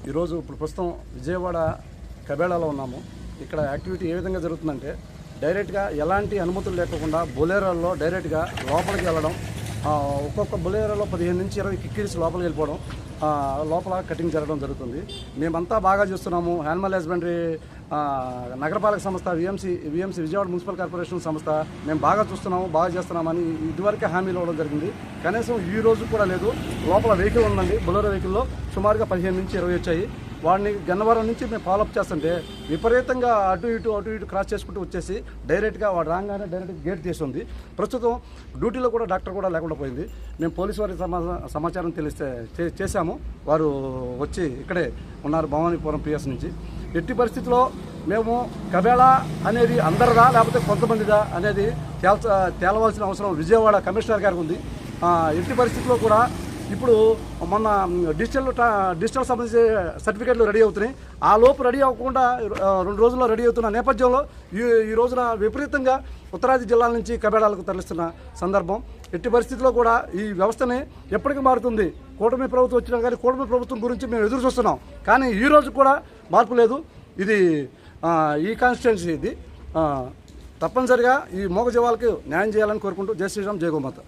ఈరోజు ఇప్పుడు ప్రస్తుతం విజయవాడ కబేళాలో ఉన్నాము. ఇక్కడ యాక్టివిటీ ఏ విధంగా జరుగుతుందంటే డైరెక్ట్గా ఎలాంటి అనుమతులు లేకుండా బొలేరోల్లో డైరెక్ట్గా లోపలికి వెళ్ళడం, ఒక్కొక్క బొలేరోలో 15 నుంచి 20 కిక్కిరిసి లోపలికి వెళ్ళిపోవడం, లోపల కటింగ్ జరగడం జరుగుతుంది. మేమంతా బాగా చూస్తున్నాము. యానిమల్ హస్బెండరీ నగరపాలక సంస్థ విఎంసి విజయవాడ మున్సిపల్ కార్పొరేషన్ సంస్థ మేము బాగా చూస్తున్నాము, బాగా చేస్తున్నామని ఇదివరకే హామీలు ఇవ్వడం జరిగింది. కనీసం ఈ రోజు కూడా లేదు. లోపల వెహికల్ ఉందండి, బొలేరో వెహికల్లో సుమారుగా 15 నుంచి 20 వచ్చాయి. వాడిని గన్నవరం నుంచి మేము ఫాలోఅప్ చేస్తుంటే విపరీతంగా అటు ఇటు క్రాస్ చేసుకుంటూ వచ్చేసి డైరెక్ట్గా వాడు రాగానే డైరెక్ట్గా గేట్ తీస్తుంది. ప్రస్తుతం డ్యూటీలో కూడా డాక్టర్ కూడా లేకుండా పోయింది. మేము పోలీసు వారికి సమాచారం చేశాము. వారు వచ్చి ఇక్కడే ఉన్నారు, భవానీపురం పిఎస్ నుంచి. ఎట్టి పరిస్థితిలో మేము కబేళా అనేది అందరిదా లేకపోతే కొంతమందిదా అనేది తేలవలసిన అవసరం విజయవాడ కమిషనర్ గారికి ఉంది. ఎట్టి పరిస్థితిలో కూడా ఇప్పుడు మొన్న డిజిటల్ సంబంధించి సర్టిఫికేట్లు రెడీ అవుతున్నాయి. ఆ లోపు రెడీ అవ్వకుండా 2 రోజుల్లో రెడీ అవుతున్న నేపథ్యంలో ఈ రోజున విపరీతంగా ఉత్తరాది జిల్లాల నుంచి కబేళాలకు తరలిస్తున్న సందర్భం. ఎట్టి పరిస్థితిలో కూడా ఈ వ్యవస్థని ఎప్పటికీ మారుతుంది. కూటమి ప్రభుత్వం వచ్చినా కానీ కూటమి ప్రభుత్వం గురించి మేము ఎదురు చూస్తున్నాం. కానీ ఈ రోజు కూడా మార్పు లేదు. ఇది ఈ కాన్స్టిట్యున్సీ ఇది. తప్పనిసరిగా ఈ మూగజీవాలకు న్యాయం చేయాలని కోరుకుంటూ జై శ్రీరామ్, జై గోమాత.